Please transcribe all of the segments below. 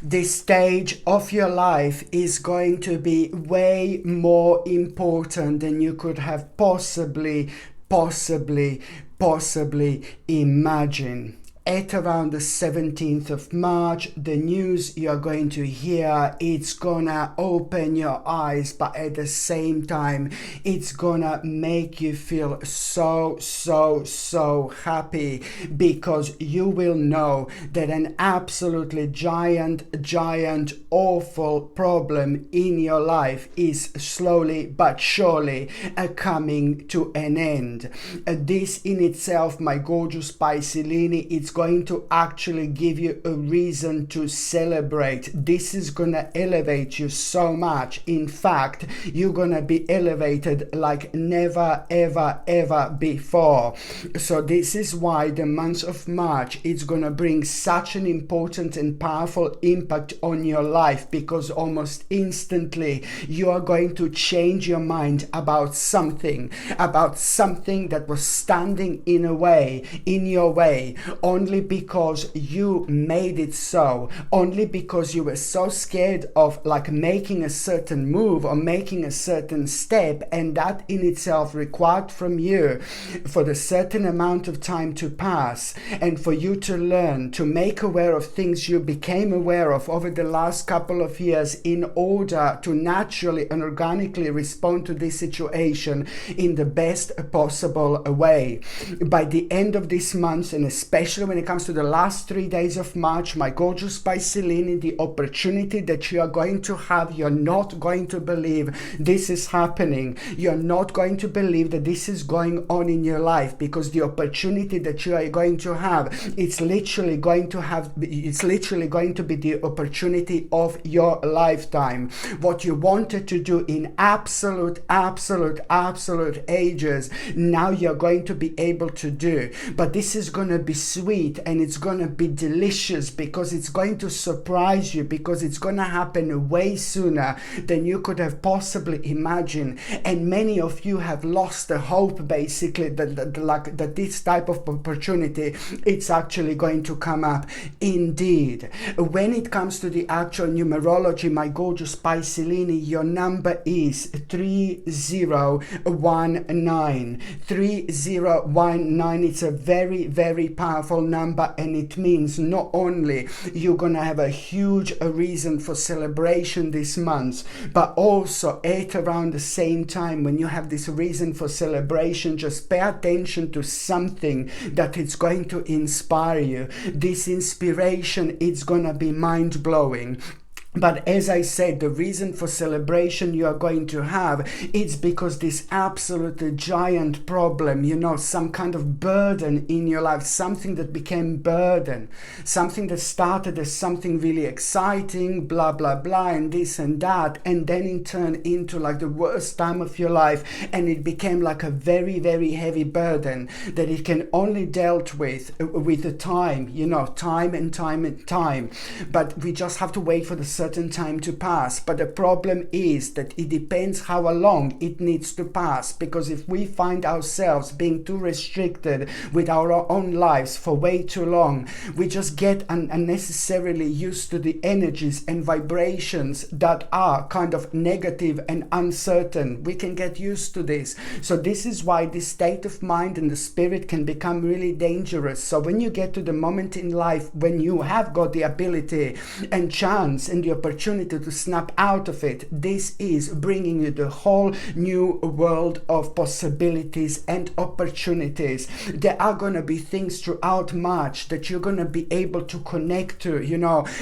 this stage of your life is going to be way more important than you could have possibly imagine. At around the 17th of March, the news you're going to hear, it's gonna open your eyes, but at the same time, it's gonna make you feel so happy, because you will know that an absolutely giant, awful problem in your life is slowly but surely coming to an end. This in itself, my gorgeous Piscelini, it's going to actually give you a reason to celebrate. This is gonna elevate you so much. In fact, you're gonna be elevated like never ever before. So this is why the month of March, it's gonna bring such an important and powerful impact on your life, because almost instantly you are going to change your mind about something that was standing in your way, only because you made it so, only because you were so scared of like making a certain move or making a certain step, and that in itself required from you for the certain amount of time to pass, and for you to learn to make aware of things you became aware of over the last couple of years, in order to naturally and organically respond to this situation in the best possible way. By the end of this month, and especially when it comes to the last 3 days of March, my gorgeous Piscelini, the opportunity that you are going to have, you're not going to believe this is happening. You're not going to believe that this is going on in your life, because the opportunity that you are going to have, it's literally going to be the opportunity of your lifetime. What you wanted to do in absolute ages, now you're going to be able to do. But this is going to be sweet, and it's going to be delicious, because it's going to surprise you, because it's going to happen way sooner than you could have possibly imagined. And many of you have lost the hope, basically, that this type of opportunity, it's actually going to come up. Indeed, when it comes to the actual numerology, my gorgeous Piscelini, your number is 3019. 3019, it's a very powerful number, and it means not only you're gonna have a huge reason for celebration this month, but also at around the same time, when you have this reason for celebration, just pay attention to something that it's going to inspire you. This inspiration, it's gonna be mind-blowing. But as I said, the reason for celebration you are going to have, it's because this absolutely giant problem, some kind of burden in your life, something that became burden, something that started as something really exciting, blah and this and that, and then it turned into like the worst time of your life, and it became like a very heavy burden that it can only dealt with the time, time. But we just have to wait for the certain time to pass. But the problem is that it depends how long it needs to pass, because if we find ourselves being too restricted with our own lives for way too long, we just get unnecessarily used to the energies and vibrations that are kind of negative and uncertain. We can get used to this. So this is why this state of mind and the spirit can become really dangerous. So when you get to the moment in life when you have got the ability and chance and the opportunity to snap out of it, this is bringing you the whole new world of possibilities and opportunities. There are going to be things throughout March that you're going to be able to connect to,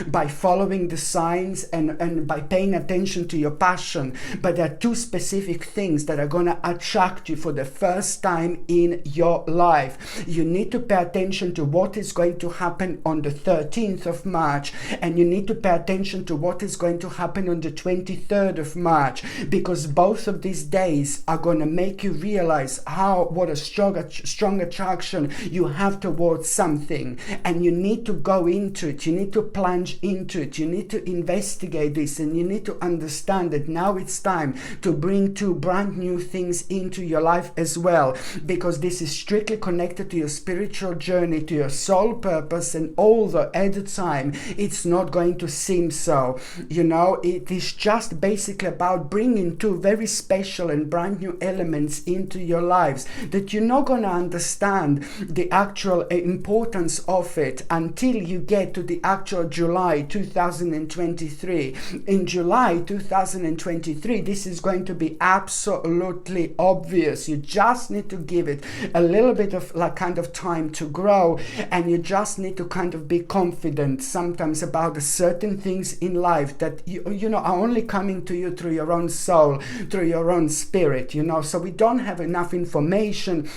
by following the signs and by paying attention to your passion. But there are two specific things that are going to attract you for the first time in your life. You need to pay attention to what is going to happen on the 13th of March, and you need to pay attention to what is going to happen on the 23rd of March, because both of these days are going to make you realize what a strong attraction you have towards something, and you need to go into it, you need to plunge into it, you need to investigate this, and you need to understand that now it's time to bring two brand new things into your life as well, because this is strictly connected to your spiritual journey, to your soul purpose, and although at the time it's not going to seem so, it is just basically about bringing two very special and brand new elements into your lives that you're not going to understand the actual importance of it until you get to the actual July 2023. In July 2023, this is going to be absolutely obvious. You just need to give it a little bit of kind of time to grow, and you just need to kind of be confident sometimes about the certain things in life that are only coming to you through your own soul, through your own spirit, so we don't have enough information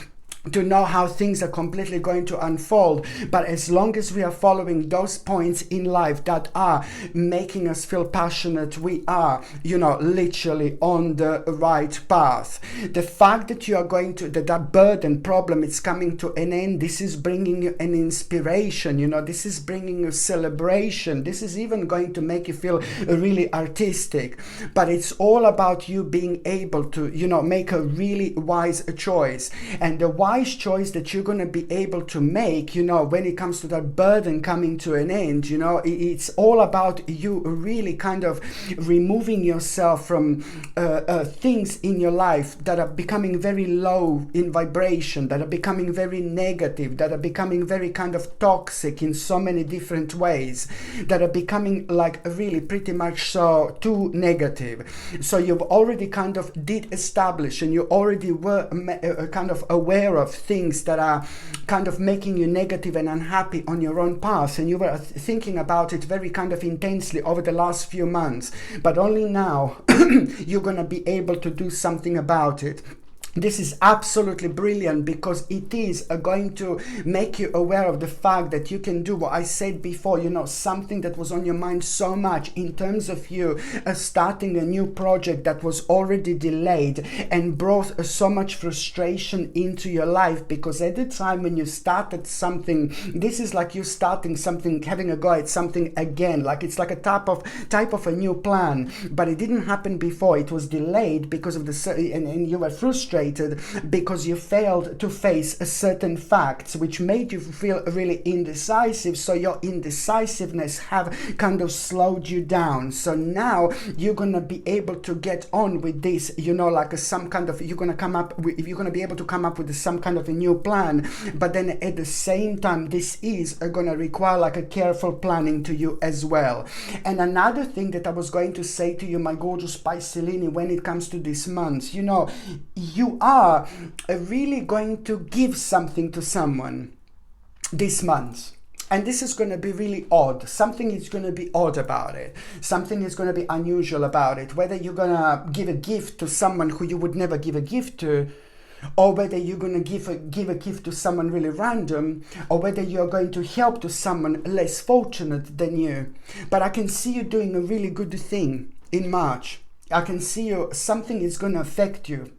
to know how things are completely going to unfold. But as long as we are following those points in life that are making us feel passionate, we are, literally on the right path. The fact that you are going to, that burden problem is coming to an end, this is bringing you an inspiration, this is bringing you celebration. This is even going to make you feel really artistic. But it's all about you being able to, make a really wise choice. And the wise choice that you're going to be able to make, when it comes to that burden coming to an end, it's all about you really kind of removing yourself from things in your life that are becoming very low in vibration, that are becoming very negative, that are becoming very kind of toxic in so many different ways, that are becoming like really pretty much so too negative. So you've already kind of did establish, and you already were kind of aware of things that are kind of making you negative and unhappy on your own path, and you were thinking about it very kind of intensely over the last few months, but only now you're going to be able to do something about it. This is absolutely brilliant, because it is going to make you aware of the fact that you can do what I said before, something that was on your mind so much in terms of you starting a new project that was already delayed and brought so much frustration into your life. Because at the time when you started something, this is like you starting something, having a go at something again, like it's like a type of a new plan, but it didn't happen before. It was delayed because of and you were frustrated because you failed to face certain facts which made you feel really indecisive. So your indecisiveness have kind of slowed you down. So now you're gonna be able to get on with this, like some kind of, you're gonna be able to come up with some kind of a new plan. But then at the same time, this is gonna require like a careful planning to you as well. And another thing that I was going to say to you, my gorgeous PISCELINI, when it comes to this month, you are really going to give something to someone this month. And this is going to be really odd. Something is going to be odd about it. Something is going to be unusual about it. Whether you're going to give a gift to someone who you would never give a gift to, or whether you're going to give a gift to someone really random, or whether you're going to help to someone less fortunate than you. But I can see you doing a really good thing in March. I can see something is going to affect you.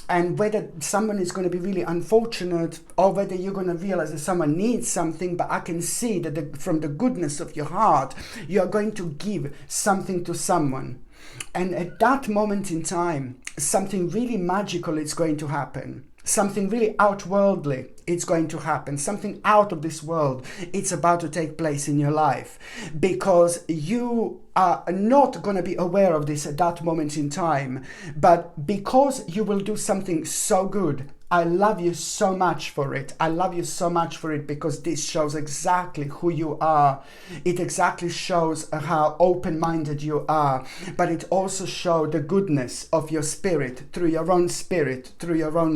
And whether someone is going to be really unfortunate, or whether you're going to realize that someone needs something, but I can see that from the goodness of your heart, you are going to give something to someone. And at that moment in time, something really magical is going to happen. Something really outworldly it's going to happen. Something out of this world, it's about to take place in your life, because you are not going to be aware of this at that moment in time, but because you will do something so good. I love you so much for it. I love you so much for it, because this shows exactly who you are. It exactly shows how open-minded you are, but it also shows the goodness of your spirit, through your own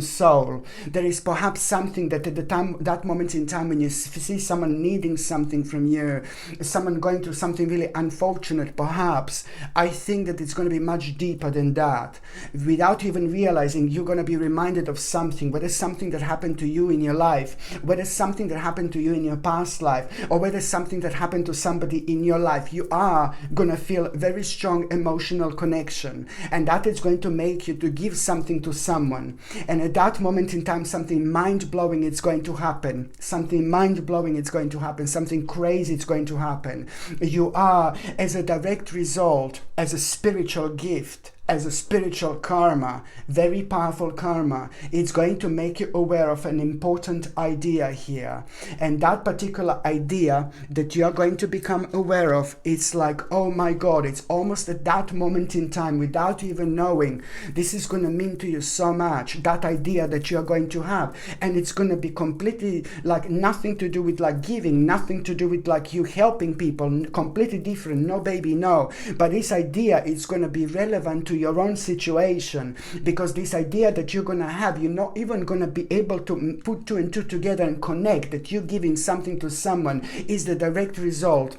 soul. There is perhaps something that at the time, that moment in time, when you see someone needing something from you, someone going through something really unfortunate, perhaps, I think that it's going to be much deeper than that. Without even realizing, you're going to be reminded of something anything, whether it's something that happened to you in your life, whether it's something that happened to you in your past life, or whether it's something that happened to somebody in your life, you are going to feel very strong emotional connection. And that is going to make you to give something to someone. And at that moment in time, something mind-blowing is going to happen. Something mind-blowing is going to happen. Something crazy is going to happen. You are, as a direct result, as a spiritual gift, as a spiritual karma, very powerful karma, it's going to make you aware of an important idea here. And that particular idea that you are going to become aware of, it's like, oh my God, it's almost at that moment in time, without even knowing, this is going to mean to you so much, that idea that you are going to have. And it's going to be completely like nothing to do with like giving, nothing to do with like you helping people, completely different, no baby, no. But this idea is going to be relevant to your own situation, because this idea that you're going to have, you're not even going to be able to put two and two together and connect that you're giving something to someone is the direct result.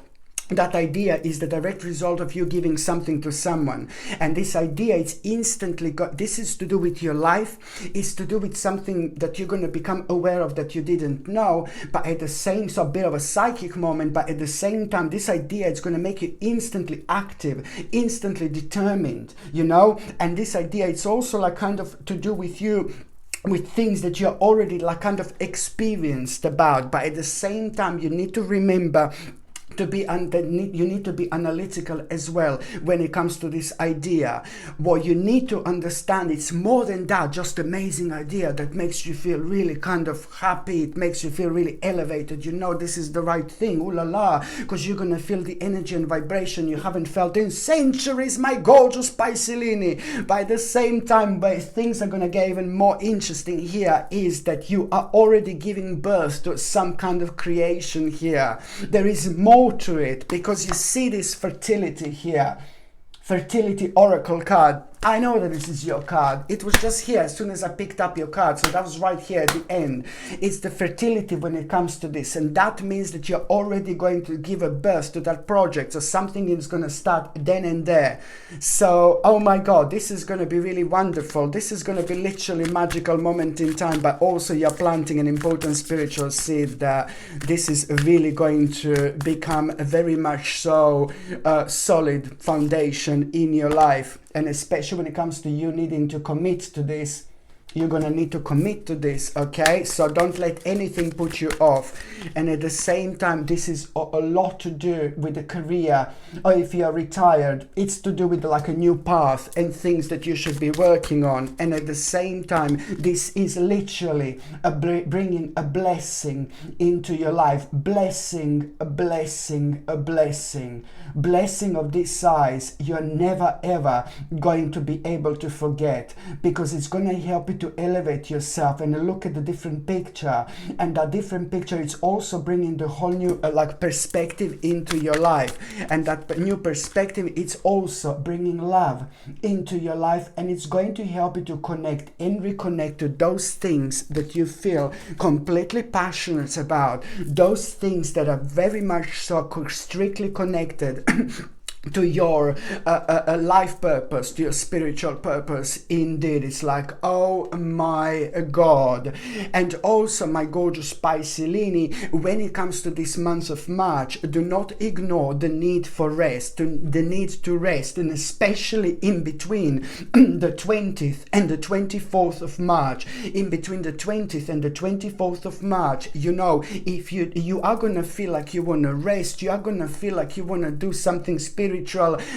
That idea is the direct result of you giving something to someone. And this idea is instantly this is to do with your life, it's to do with something that you're going to become aware of that you didn't know, but at the same, so a bit of a psychic moment, but at the same time, this idea is going to make you instantly active, instantly determined, you know. And this idea, it's also like kind of to do with you, with things that you're already like kind of experienced about, but at the same time, you need to remember you need to be analytical as well when it comes to this idea. What you need to understand, it's more than that, just amazing idea that makes you feel really kind of happy, it makes you feel really elevated, you know this is the right thing, ooh la la, because you're going to feel the energy and vibration you haven't felt in centuries, my gorgeous Piscelini. By the same time, where things are going to get even more interesting here is that you are already giving birth to some kind of creation here. There is more to it, because you see this fertility here, fertility oracle card. I know that this is your card. It was just here as soon as I picked up your card. So that was right here at the end. It's the fertility when it comes to this. And that means that you're already going to give a birth to that project. So something is going to start then and there. So, oh my God, this is going to be really wonderful. This is going to be literally a magical moment in time. But also you're planting an important spiritual seed that this is really going to become a very much so solid foundation in your life. And especially when it comes to you needing to commit to this, you're going to need to commit to this, okay? So don't let anything put you off. And at the same time, this is a lot to do with the career, or if you're retired, it's to do with like a new path and things that you should be working on. And at the same time, this is literally bringing a blessing into your life. Blessing, a blessing, a blessing. Blessing of this size, you're never ever going to be able to forget, because it's going to help you to elevate yourself and look at the different picture. And that different picture is also bringing the whole new like perspective into your life. And that new perspective, it's also bringing love into your life, and it's going to help you to connect and reconnect to those things that you feel completely passionate about, those things that are very much so strictly connected to your life purpose, to your spiritual purpose. Indeed, it's like, oh my God. And also, my gorgeous Piscelini, when it comes to this month of March, do not ignore the need for rest, the need to rest, and especially in between the 20th and the 24th of March. In between the 20th and the 24th of March, you know, if you are going to feel like you want to rest, you are going to feel like you want to do something spiritual,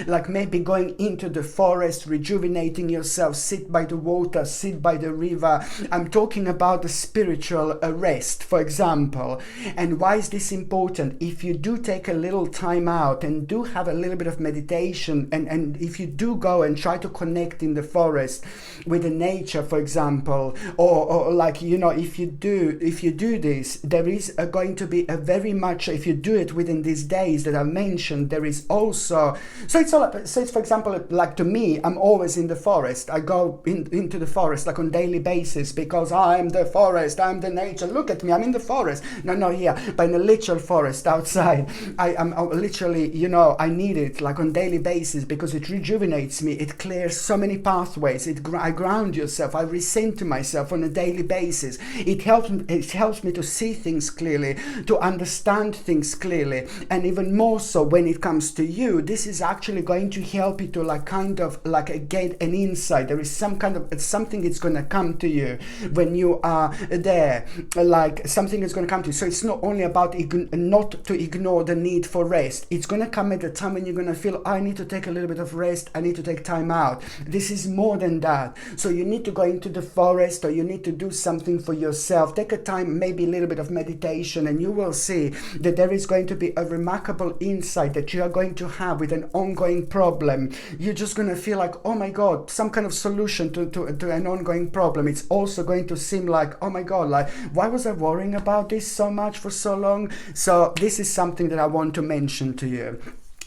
like maybe going into the forest, rejuvenating yourself, sit by the water, sit by the river. I'm talking about the spiritual rest, for example. And why is this important? If you do take a little time out and do have a little bit of meditation, and if you do go and try to connect in the forest with the nature, for example, or like, you know, if you do this, there is going to be a very much, if you do it within these days that I mentioned, there is also So it's all, so it's, for example, like to me, I'm always in the forest. I go into the forest like on daily basis because I'm the forest, I'm the nature. Look at me, I'm in the forest. No, here, but in a literal forest outside. I'm literally, you know, I need it like on daily basis because it rejuvenates me. It clears so many pathways. I ground yourself. I recenter myself on a daily basis. It helps me to see things clearly, to understand things clearly, and even more so when it comes to you, this is actually going to help you to like kind of like get an insight. There is some kind of something it's going to come to you when you are there, like something is going to come to you. So it's not only about not to ignore the need for rest. It's going to come at a time when you're going to feel, I need to take a little bit of rest, I need to take time out. This is more than that. So you need to go into the forest, or you need to do something for yourself. Take a time, maybe a little bit of meditation, and you will see that there is going to be a remarkable insight that you are going to have with an ongoing problem. You're just going to feel like, oh my God, some kind of solution to an ongoing problem. It's also going to seem like, oh my God, like, why was I worrying about this so much for so long? So this is something that I want to mention to you.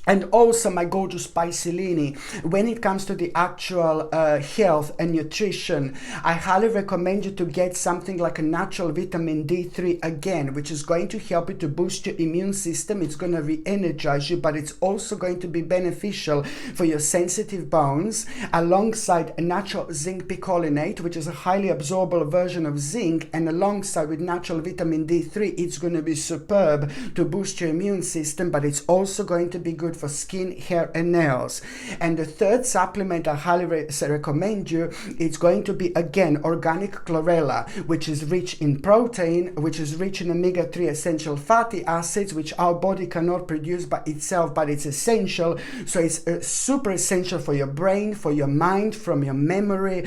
And also, my gorgeous Piscelini, when it comes to the actual health and nutrition, I highly recommend you to get something like a natural vitamin D3 again, which is going to help you to boost your immune system. It's going to re-energize you, but it's also going to be beneficial for your sensitive bones, alongside a natural zinc picolinate, which is a highly absorbable version of zinc, and alongside with natural vitamin D3, it's going to be superb to boost your immune system, but it's also going to be good for skin, hair, and nails. And the third supplement I highly recommend you, it's going to be again organic chlorella, which is rich in protein, which is rich in omega-3 essential fatty acids, which our body cannot produce by itself, but it's essential. So it's super essential for your brain, for your mind, for your memory,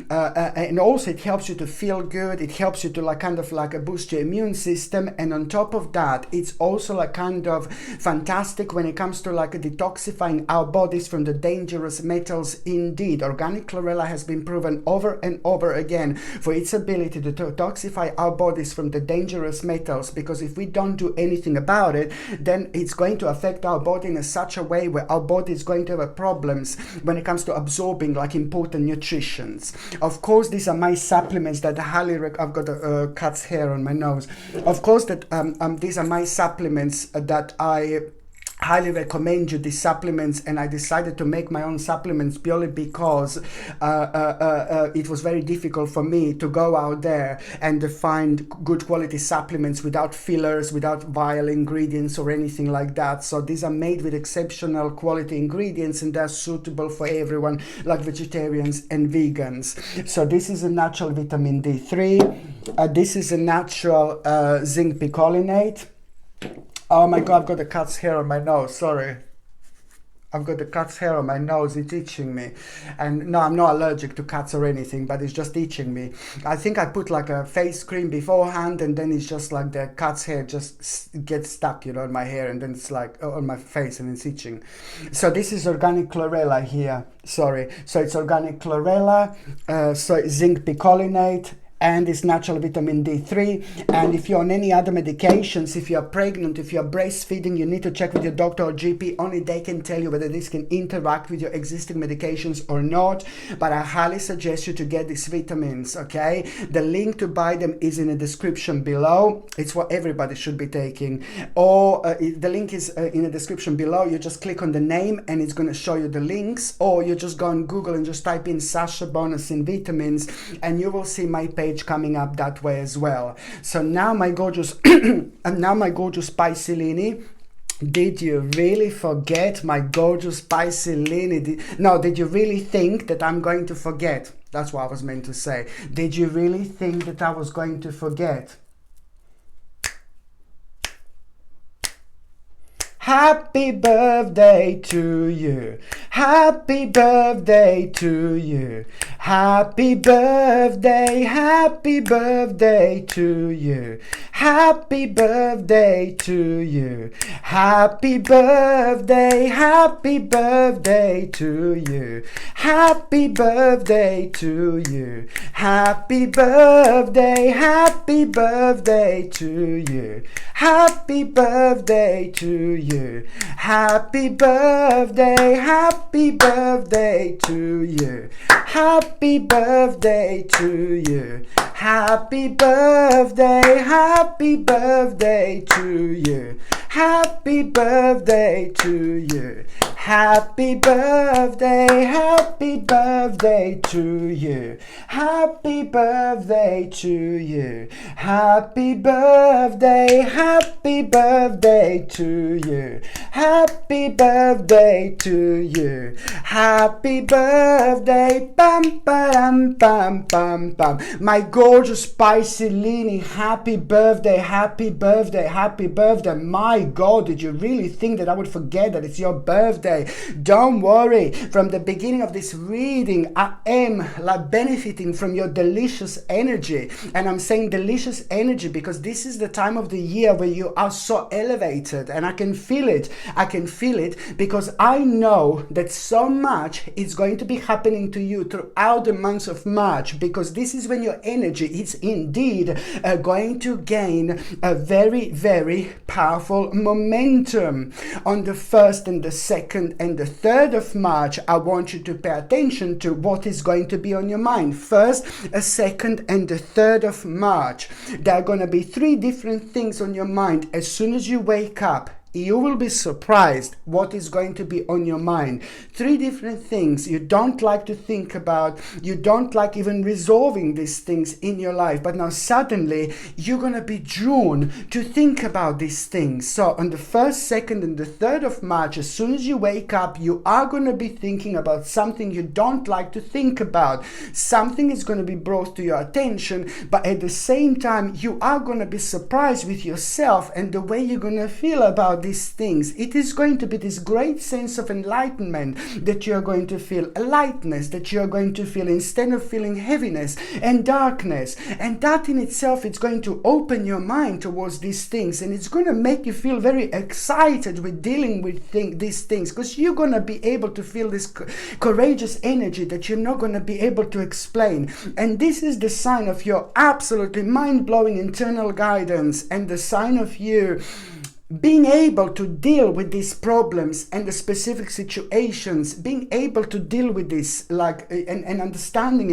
and also it helps you to feel good. It helps you to like kind of like boost your immune system, and on top of that, it's also like kind of fantastic when it comes to like detoxifying our bodies from the dangerous metals. Indeed, organic chlorella has been proven over and over again for its ability to detoxify our bodies from the dangerous metals, because if we don't do anything about it, then it's going to affect our body in such a way where our body is going to have problems when it comes to absorbing like important nutritions. Of course, these are my supplements that I highly I've got a cat's hair on my nose. Of course, that these are my supplements that I highly recommend you, these supplements, and I decided to make my own supplements purely because it was very difficult for me to go out there and to find good quality supplements without fillers, without vile ingredients or anything like that. So these are made with exceptional quality ingredients, and they're suitable for everyone, like vegetarians and vegans. So this is a natural vitamin D3. This is a natural zinc picolinate. Oh my God, I've got a cat's hair on my nose, sorry. I've got the cat's hair on my nose, it's itching me. And no, I'm not allergic to cats or anything, but it's just itching me. I think I put like a face cream beforehand, and then it's just like the cat's hair just gets stuck, you know, in my hair, and then it's like on my face and it's itching. So this is organic chlorella here, sorry. So it's organic chlorella, so it's zinc picolinate, and it's natural vitamin D3. And if you're on any other medications, if you're pregnant, if you're breastfeeding, you need to check with your doctor or GP. Only they can tell you whether this can interact with your existing medications or not. But I highly suggest you to get these vitamins, okay? The link to buy them is in the description below. It's what everybody should be taking. Or the link is in the description below. You just click on the name and it's going to show you the links. Or you just go on Google and just type in Sasha Bonasin vitamins, and you will see my page coming up that way as well. So now my gorgeous Piscelini, did you really forget my gorgeous Piscelini? Did you really think that I'm going to forget? That's what I was meant to say. Did you really think that I was going to forget? Happy birthday to you. Happy birthday to you. Happy birthday, happy birthday to you. Happy birthday to you. Happy birthday, happy birthday to you. Happy birthday to you. Happy birthday, happy birthday to you. Happy birthday to you. Happy birthday, happy birthday to you. Happy birthday to you. Happy birthday, happy birthday to you. Happy birthday to you. Happy birthday, happy birthday to you. Happy birthday to you. Happy birthday, happy birthday to you. Happy birthday to you. Happy birthday, bam bam bam bam bam. My gorgeous Piscelini, happy birthday, happy birthday, happy birthday. My God, did you really think that I would forget that it's your birthday? Don't worry. From the beginning of this reading, I am like benefiting from your delicious energy. And I'm saying delicious energy because this is the time of the year where you are so elevated, and I can feel it. I can feel it because I know that so much is going to be happening to you throughout the months of March, because this is when your energy is indeed going to gain a very, very powerful momentum. On the 1st and the 2nd and the 3rd of March, I want you to pay attention to what is going to be on your mind. 1st, 2nd and the 3rd of March. There are going to be 3 different things on your mind. As soon as you wake up, you will be surprised what is going to be on your mind. 3 different things you don't like to think about. You don't like even resolving these things in your life. But now suddenly you're going to be drawn to think about these things. So on the 1st, 2nd and the 3rd of March, as soon as you wake up, you are going to be thinking about something you don't like to think about. Something is going to be brought to your attention, but at the same time, you are going to be surprised with yourself and the way you're going to feel about these things. It is going to be this great sense of enlightenment that you're going to feel, a lightness that you're going to feel instead of feeling heaviness and darkness. And that in itself is going to open your mind towards these things, and it's going to make you feel very excited with dealing with these things, because you're going to be able to feel this courageous energy that you're not going to be able to explain. And this is the sign of your absolutely mind-blowing internal guidance, and the sign of you being able to deal with these problems and the specific situations, being able to deal with this and understanding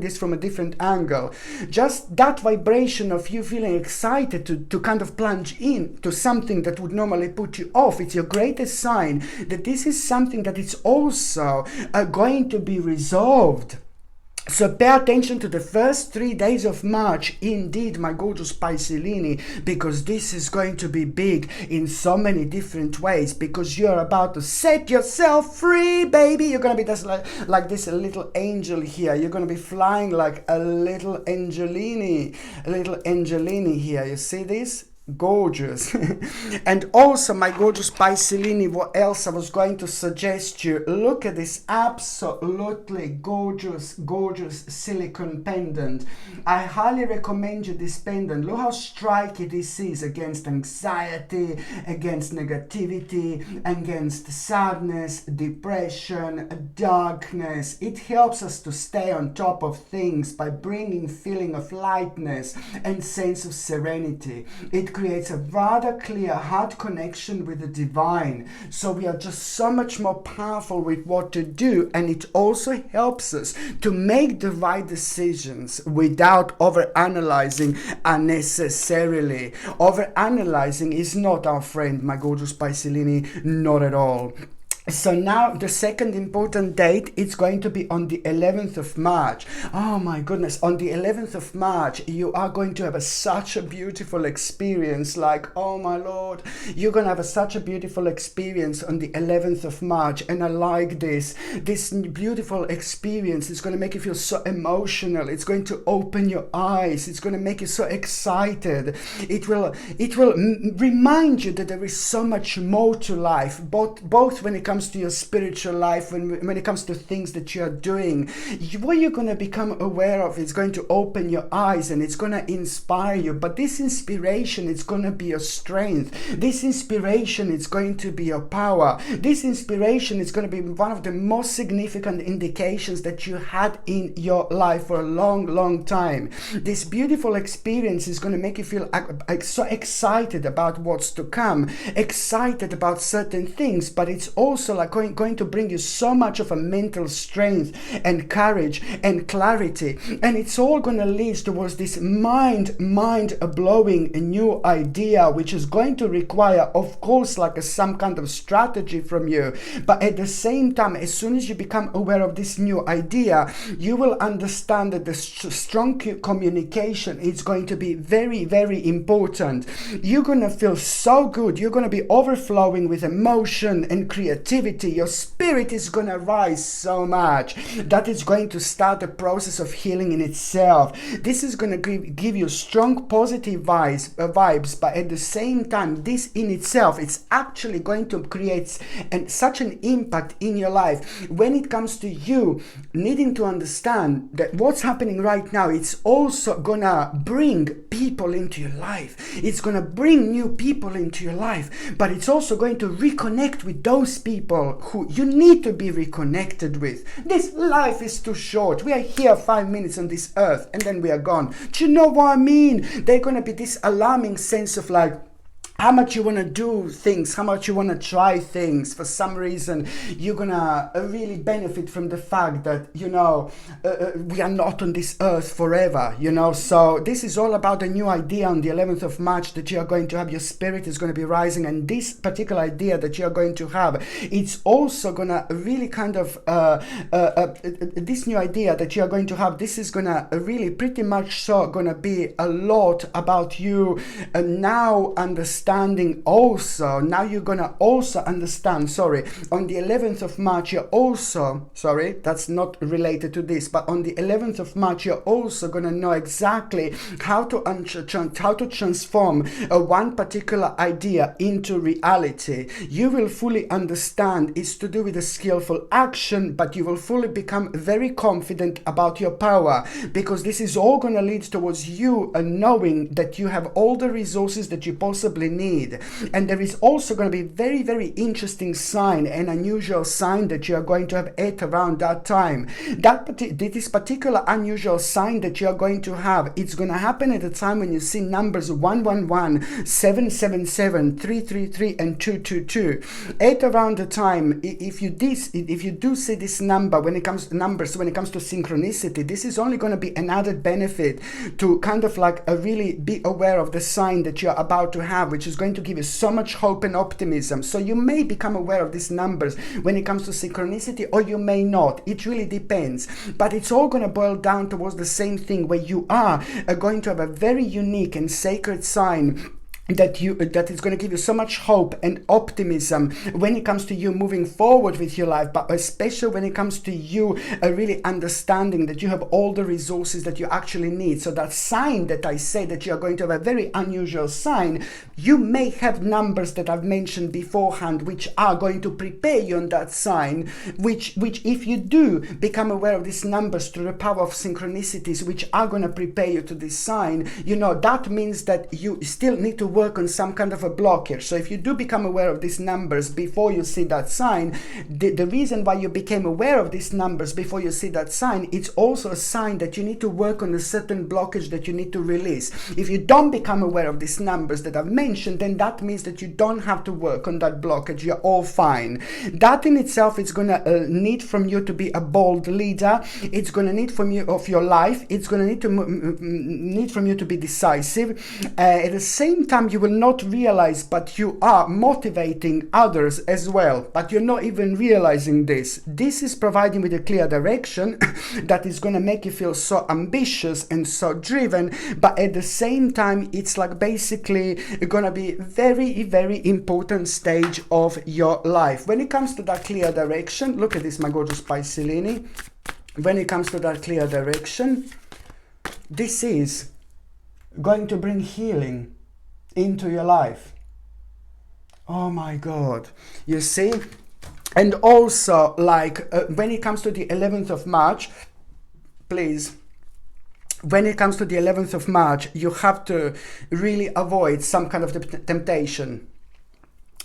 this from a different angle. Just that vibration of you feeling excited to kind of plunge in to something that would normally put you off. It's your greatest sign that this is something that is also going to be resolved. So pay attention to the first 3 days of March, indeed, my gorgeous Piscelini, because this is going to be big in so many different ways, because you're about to set yourself free, baby. You're going to be just like this little angel here. You're going to be flying like a little Angelini here. You see this? Gorgeous. And also, my gorgeous Piscelini, what else I was going to suggest you, look at this absolutely gorgeous silicone pendant. I highly recommend you this pendant. Look how striking this is against anxiety, against negativity, against sadness, depression, darkness. It helps us to stay on top of things by bringing feeling of lightness and sense of serenity. It creates a rather clear heart connection with the divine, so we are just so much more powerful with what to do, and it also helps us to make the right decisions without over-analyzing unnecessarily. Over-analyzing is not our friend, my gorgeous Piscelini, not at all. So now the second important date, it's going to be on the 11th of March. Oh my goodness, on the 11th of March, you are going to have such a beautiful experience. Like, oh my Lord, you're going to have such a beautiful experience on the 11th of March. And I like this beautiful experience. It's going to make you feel so emotional. It's going to open your eyes. It's going to make you so excited. It will remind you that there is so much more to life, both when it comes comes to your spiritual life, when it comes to things that you are doing, what you're going to become aware of is going to open your eyes and it's going to inspire you. But this inspiration is going to be your strength. This inspiration is going to be your power. This inspiration is going to be one of the most significant indications that you had in your life for a long time. This beautiful experience is going to make you feel so excited about what's to come, excited about certain things, but it's also like going to bring you so much of a mental strength and courage and clarity, and it's all going to lead towards this mind-blowing new idea, which is going to require, of course, like some kind of strategy from you. But at the same time, as soon as you become aware of this new idea, you will understand that the strong communication is going to be very important. You're going to feel so good. You're going to be overflowing with emotion and creativity. Your spirit is going to rise so much that it's going to start a process of healing in itself. This is going to give you strong positive vibes, but at the same time, this in itself, it's actually going to create such an impact in your life when it comes to you needing to understand that what's happening right now, it's also gonna bring people into your life. It's gonna bring new people into your life, but it's also going to reconnect with those people who you need to be reconnected with. This life is too short. We are here 5 minutes on this earth and then we are gone. Do you know what I mean? There's gonna be this alarming sense of like, how much you want to do things, how much you want to try things. For some reason, you're going to really benefit from the fact that, you know, we are not on this earth forever, you know. So this is all about a new idea on the 11th of March that you are going to have. Your spirit is going to be rising. And this particular idea that you are going to have, it's also going to really kind of, this new idea that you are going to have, this is going to really pretty much so going to be a lot about you now understanding also, now you're gonna also understand, on the 11th of March, you're also, that's not related to this, but on the 11th of March, you're also gonna know exactly how to transform one particular idea into reality. You will fully understand it's to do with a skillful action, but you will fully become very confident about your power, because this is all gonna lead towards you knowing that you have all the resources that you possibly need. And there is also going to be very interesting sign, an unusual sign that you are going to have at around that time. This particular unusual sign that you are going to have, it's going to happen at a time when you see numbers 111, 777, 333 and 222. At around the time, if you do see this number, when it comes to numbers, when it comes to synchronicity, this is only going to be an added benefit to kind of like really be aware of the sign that you're about to have, which is going to give you so much hope and optimism. So you may become aware of these numbers when it comes to synchronicity, or you may not. It really depends. But it's all going to boil down towards the same thing, where you are going to have a very unique and sacred sign that is going to give you so much hope and optimism when it comes to you moving forward with your life, but especially when it comes to you really understanding that you have all the resources that you actually need. So that sign that I say that you are going to have a very unusual sign, you may have numbers that I've mentioned beforehand which are going to prepare you on that sign, which if you do become aware of these numbers through the power of synchronicities, which are going to prepare you to this sign, you know, that means that you still need to work on some kind of a blockage. So if you do become aware of these numbers before you see that sign, the reason why you became aware of these numbers before you see that sign, it's also a sign that you need to work on a certain blockage that you need to release. If you don't become aware of these numbers that I've mentioned, then that means that you don't have to work on that blockage. You're all fine. That in itself is going to need from you to be a bold leader. It's going to need from you of your life. It's going to need from you to be decisive. At the same time, you will not realize, but you are motivating others as well, but you're not even realizing this. This is providing with a clear direction that is going to make you feel so ambitious and so driven, but at the same time, it's like basically going to be very important stage of your life. When it comes to that clear direction, look at this, my gorgeous PISCELINI. When it comes to that clear direction, this is going to bring healing into your life. Oh my God. You see, And also, like, when it comes to the 11th of March, please, when it comes to the 11th of March, you have to really avoid some kind of temptation.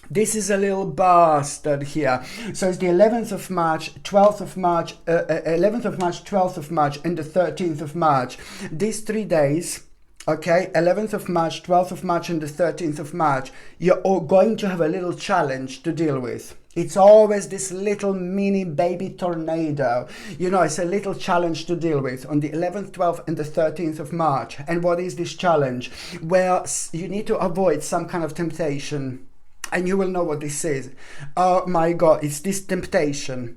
This is a little bastard here. So it's the 11th of March, 12th of March, 11th of March, 12th of March, and the 13th of March. These 3 days, okay, 11th of March, 12th of March, and the 13th of March, you're all going to have a little challenge to deal with. It's always this little mini baby tornado. You know, it's a little challenge to deal with on the 11th, 12th, and the 13th of March. And what is this challenge? Well, you need to avoid some kind of temptation. And you will know what this is. Oh my God, it's this temptation,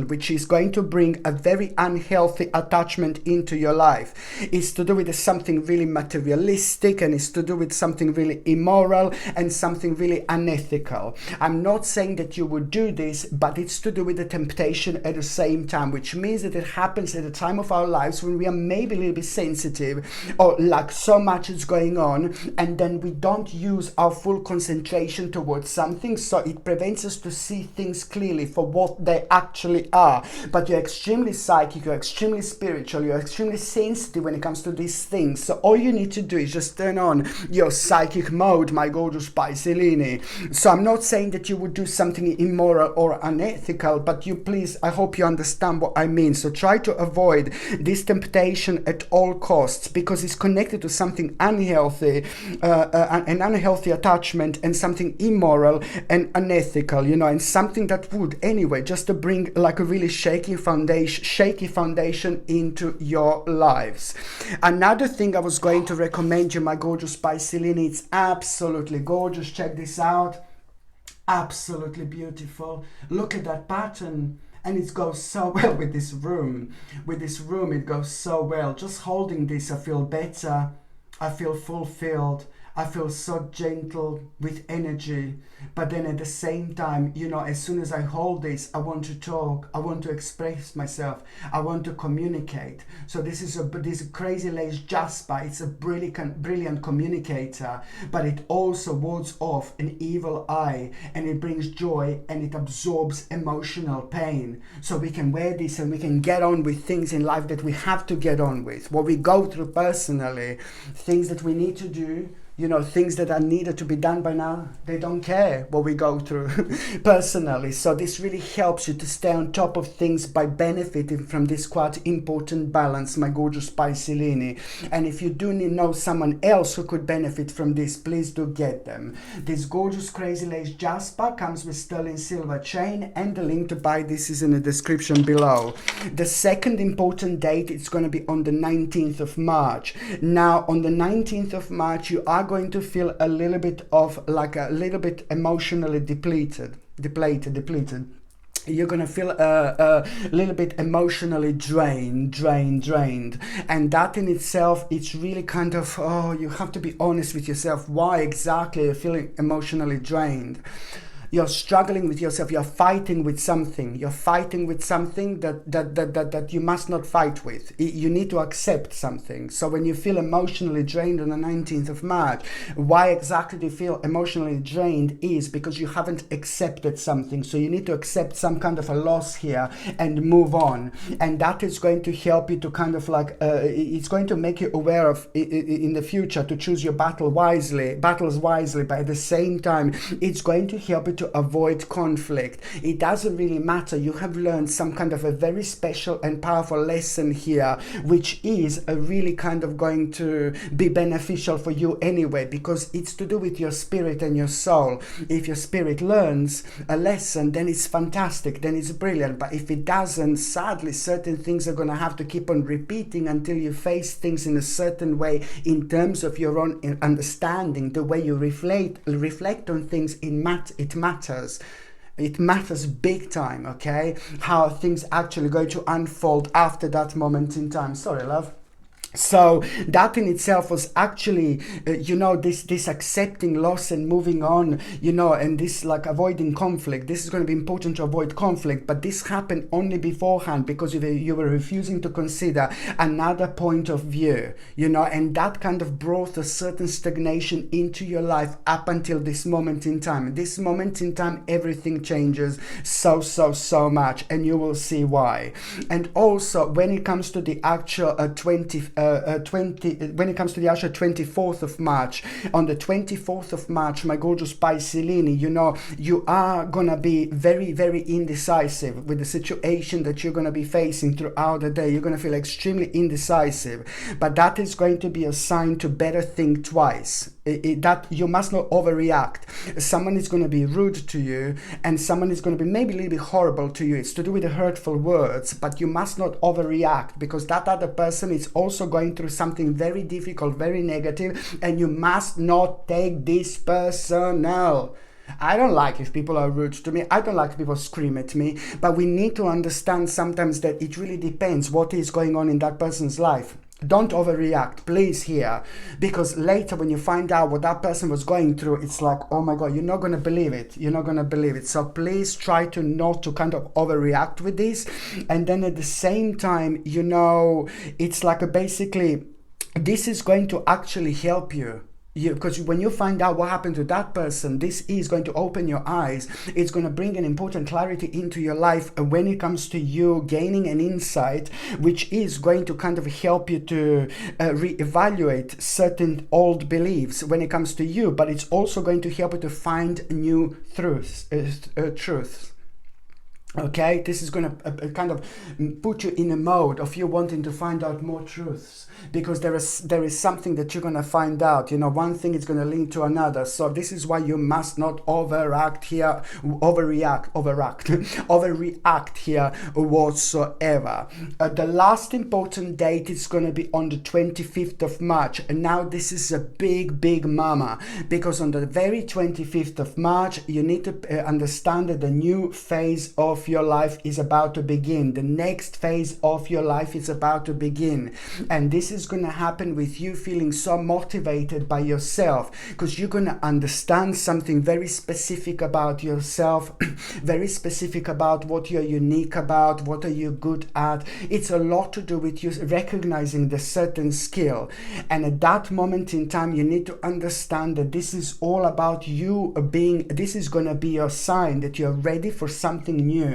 which is going to bring a very unhealthy attachment into your life. It's to do with something really materialistic, and it's to do with something really immoral and something really unethical. I'm not saying that you would do this, but it's to do with the temptation at the same time, which means that it happens at a time of our lives when we are maybe a little bit sensitive, or like so much is going on, and then we don't use our full concentration towards something, so it prevents us to see things clearly for what they actually are. But you're extremely psychic, you're extremely spiritual, you're extremely sensitive when it comes to these things. So all you need to do is just turn on your psychic mode, my gorgeous Piscelini. So I'm not saying that you would do something immoral or unethical, but you please, I hope you understand what I mean. So try to avoid this temptation at all costs, because it's connected to something unhealthy, an unhealthy attachment, and something immoral and unethical, you know, and something that would anyway just to bring like a really shaky foundation into your lives. Another thing I was going to recommend you, my gorgeous Piscelini, it's absolutely gorgeous. Check this out. Absolutely beautiful. Look at that pattern. And it goes so well with this room. With this room, it goes so well. Just holding this, I feel better. I feel fulfilled. I feel so gentle with energy, but then at the same time, you know, as soon as I hold this, I want to talk, I want to express myself, I want to communicate. So this crazy lace Jasper, it's a brilliant communicator, but it also wards off an evil eye, and it brings joy, and it absorbs emotional pain. So we can wear this and we can get on with things in life that we have to get on with, what we go through personally, things that we need to do. You know, things that are needed to be done by now, they don't care what we go through personally. So this really helps you to stay on top of things by benefiting from this quite important balance, my gorgeous Piscelini. And if you do know someone else who could benefit from this, please do get them. This gorgeous crazy lace Jasper comes with sterling silver chain, and the link to buy this is in the description below. The second important date is going to be on the 19th of March. Now, on the 19th of March, you are going to feel a little bit emotionally depleted. You're gonna feel a little bit emotionally drained, and that in itself, it's really kind of, oh, you have to be honest with yourself. Why exactly you're feeling emotionally drained? You're struggling with yourself. You're fighting with something. You're fighting with something that you must not fight with. You need to accept something. So when you feel emotionally drained on the 19th of March, why exactly do you feel emotionally drained is because you haven't accepted something. So you need to accept some kind of a loss here and move on. And that is going to help you to kind of like, it's going to make you aware of in the future to choose your battles wisely, but at the same time, it's going to help you to avoid conflict. It doesn't really matter. You have learned some kind of a very special and powerful lesson here, which is really kind of going to be beneficial for you anyway, because it's to do with your spirit and your soul. If your spirit learns a lesson, then it's fantastic, then it's brilliant. But if it doesn't, sadly, certain things are going to have to keep on repeating until you face things in a certain way in terms of your own understanding, the way you reflect on things. It matters big time, okay? How things actually going to unfold after that moment in time. Sorry, love. So that in itself was actually, this accepting loss and moving on, and this like avoiding conflict. This is going to be important to avoid conflict, but this happened only beforehand because you were refusing to consider another point of view, and that kind of brought a certain stagnation into your life up until this moment in time. This moment in time, everything changes so much, and you will see why. And also, when it comes to the actual when it comes to the actual 24th of March, on the 24th of March, my gorgeous Piscelini, you are gonna be very, very indecisive with the situation that you're gonna be facing throughout the day. You're gonna feel extremely indecisive, but that is going to be a sign to better think twice. That you must not overreact. Someone is going to be rude to you, and someone is going to be maybe a little bit horrible to you. It's to do with the hurtful words, but you must not overreact, because that other person is also going through something very difficult, very negative, and you must not take this personal. I don't like if people are rude to me. I don't like if people scream at me, but we need to understand sometimes that it really depends what is going on in that person's life. Don't overreact, please, here, because later when you find out what that person was going through, it's like, oh my God, you're not going to believe it. You're not going to believe it. So please try to not to kind of overreact with this. And then at the same time, it's like basically, this is going to actually help you. Because when you find out what happened to that person, this is going to open your eyes. It's going to bring an important clarity into your life when it comes to you gaining an insight, which is going to kind of help you to reevaluate certain old beliefs when it comes to you, but it's also going to help you to find new truths. Okay, this is going to kind of put you in a mode of you wanting to find out more truths, because there is something that you're going to find out. One thing is going to lead to another. So this is why you must not overreact here whatsoever. The last important date is going to be on the 25th of March. And now this is a big mama, because on the very 25th of March, you need to understand that the new phase of your life is about to begin. The next phase of your life is about to begin, and this is going to happen with you feeling so motivated by yourself, because you're going to understand something very specific about yourself, very specific about what you're unique about, what are you good at. It's a lot to do with you recognizing the certain skill, and at that moment in time, you need to understand that this is all about you this is going to be your sign that you're ready for something new.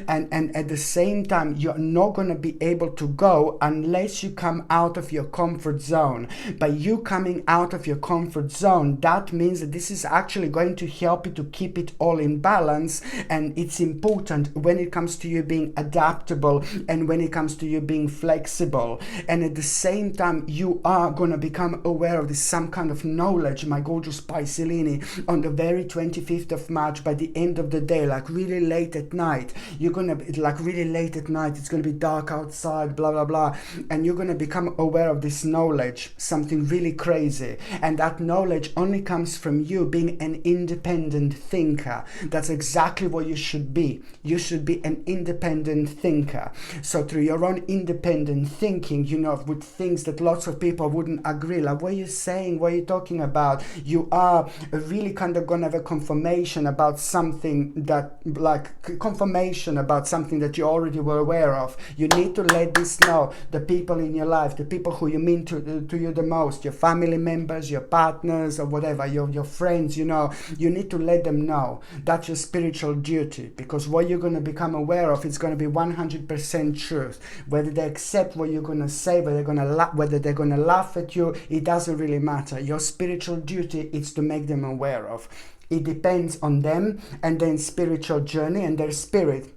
And at the same time, you're not going to be able to go unless you come out of your comfort zone. By you coming out of your comfort zone, that means that this is actually going to help you to keep it all in balance. And it's important when it comes to you being adaptable and when it comes to you being flexible. And at the same time, you are going to become aware of this, some kind of knowledge, my gorgeous Piscelini, on the very 25th of March, by the end of the day, like really late at night. You're gonna be like really late at night, it's gonna be dark outside, blah blah blah, and you're gonna become aware of this knowledge, something really crazy. And that knowledge only comes from you being an independent thinker. That's exactly what you should be. You should be an independent thinker. So through your own independent thinking, with things that lots of people wouldn't agree, like, what are you saying, what are you talking about, you are really kind of gonna have a confirmation about something that, like, confirmation about something that you already were aware of. You need to let this know, the people in your life, the people who you mean to you the most, your family members, your partners, or whatever, your friends, you need to let them know. That's your spiritual duty, because what you're going to become aware of is going to be 100% truth. Whether they accept what you're going to say, whether they're going to laugh at you, it doesn't really matter. Your spiritual duty is to make them aware of. It depends on them and their spiritual journey and their spirit,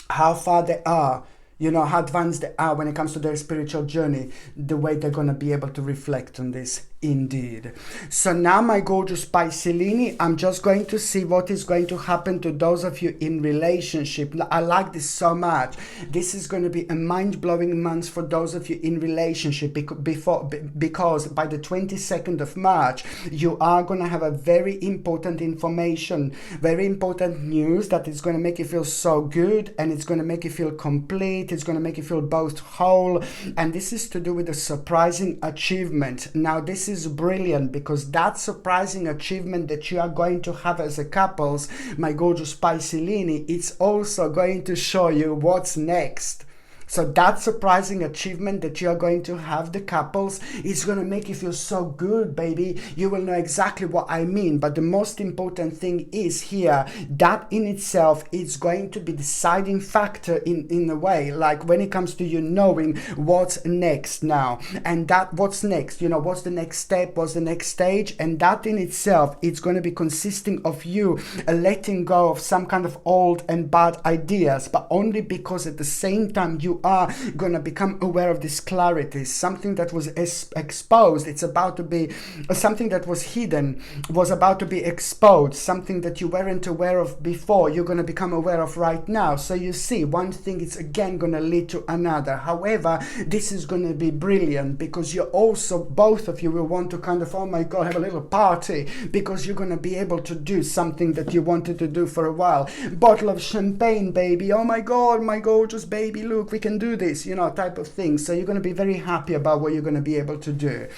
how far they are, how advanced they are when it comes to their spiritual journey, the way they're going to be able to reflect on this. Indeed. So now, my gorgeous Piscelini, I'm just going to see what is going to happen to those of you in relationship. I like this so much. This is going to be a mind-blowing month for those of you in relationship because by the 22nd of March, you are going to have a very important information, very important news that is going to make you feel so good, and it's going to make you feel complete. It's going to make you feel both whole, and this is to do with a surprising achievement. Now, this is brilliant because that surprising achievement that you are going to have as a couples, my gorgeous Piscelini, it's also going to show you what's next. So that surprising achievement that you're going to have, the couples, is going to make you feel so good, baby. You will know exactly what I mean. But the most important thing is here, that in itself is going to be the deciding factor in a way, like when it comes to you knowing what's next now. And that what's next, you know, what's the next step, what's the next stage. And that in itself, it's going to be consisting of you letting go of some kind of old and bad ideas, but only because at the same time you are going to become aware of this clarity. Something that was exposed, it's about to be something that was hidden, was about to be exposed. Something that you weren't aware of before, you're going to become aware of right now. So you see, one thing is again going to lead to another. However, this is going to be brilliant because you're also, both of you will want to kind of, oh my God, have a little party, because you're going to be able to do something that you wanted to do for a while. Bottle of champagne, baby. Oh my God, my gorgeous baby, look, we can do this, you know, type of thing. So you're going to be very happy about what you're going to be able to do.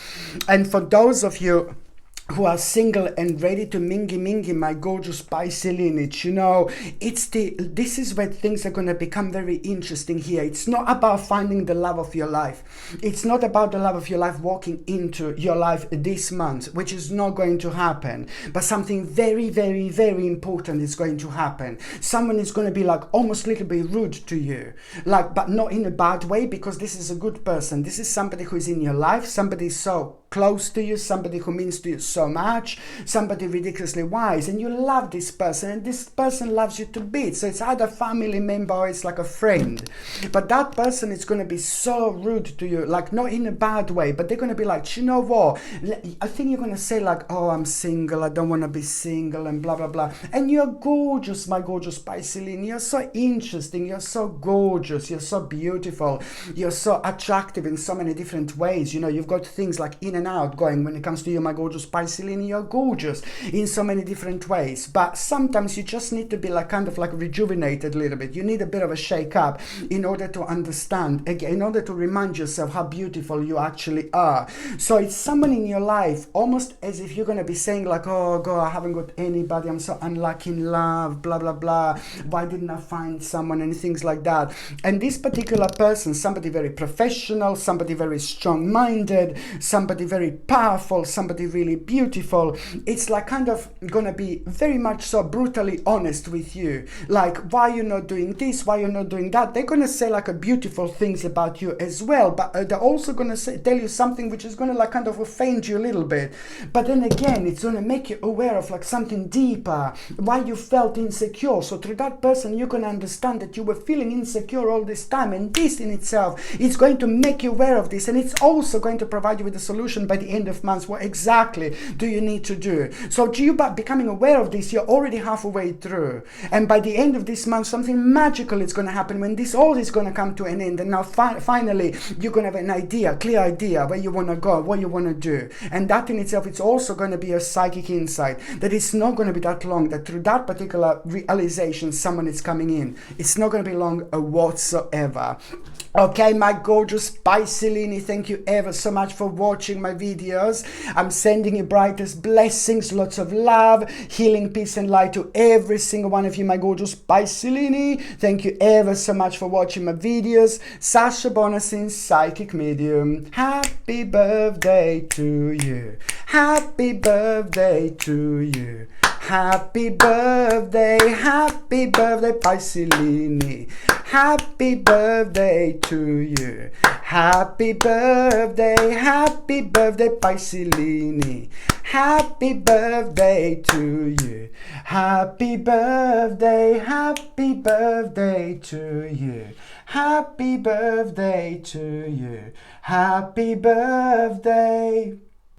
And for those of you who are single and ready to mingy, my gorgeous Piscelini, you know, this is where things are going to become very interesting here. It's not about finding the love of your life. It's not about the love of your life walking into your life this month, which is not going to happen. But something very, very, very important is going to happen. Someone is going to be like almost a little bit rude to you, like, but not in a bad way, because this is a good person. This is somebody who is in your life, somebody so close to you, somebody who means to you so much, somebody ridiculously wise, and you love this person, and this person loves you to bits. So it's either family member or it's like a friend. But that person is going to be so rude to you, like not in a bad way, but they're going to be like, you know what, I think you're going to say like, oh, I'm single, I don't want to be single, and blah blah blah. And you're gorgeous, my gorgeous Piscelini. You're so interesting, you're so gorgeous, you're so beautiful, you're so attractive in so many different ways. You know, you've got things like in and out going when it comes to you, my gorgeous Piscelini. You're gorgeous in so many different ways, but sometimes you just need to be like kind of like rejuvenated a little bit. You need a bit of a shake up in order to understand again, in order to remind yourself how beautiful you actually are. So it's someone in your life, almost as if you're going to be saying like, oh God, I haven't got anybody, I'm so unlucky in love, blah blah blah, why didn't I find someone, and things like that. And this particular person, somebody very professional, somebody very strong-minded, somebody very powerful, somebody really beautiful, it's like kind of gonna be very much so brutally honest with you, like why you're not doing this, why you're not doing that. They're gonna say like a beautiful things about you as well, but they're also gonna tell you something which is gonna like kind of offend you a little bit, but then again it's gonna make you aware of like something deeper, why you felt insecure. So through that person you're gonna understand that you were feeling insecure all this time, and this in itself is going to make you aware of this, and it's also going to provide you with a solution by the end of month. What exactly do you need to do? So you by becoming aware of this, you're already halfway through, and by the end of this month something magical is going to happen when this all is going to come to an end, and now finally you're going to have an idea, clear idea where you want to go, what you want to do. And that in itself, it's also going to be a psychic insight that it's not going to be that long, that through that particular realization someone is coming in. It's not going to be long whatsoever. Okay, my gorgeous Piscelini, thank you ever so much for watching my videos. I'm sending you brightest blessings, lots of love, healing, peace and light to every single one of you, my gorgeous Piscelini. Thank you ever so much for watching my videos. Sasha Bonasin, Psychic Medium. Happy birthday to you. Happy birthday to you. Happy birthday, Piscelini. Happy birthday to you. Happy birthday, Piscelini. Happy birthday to you. Happy birthday to you. Happy birthday to you. Happy birthday.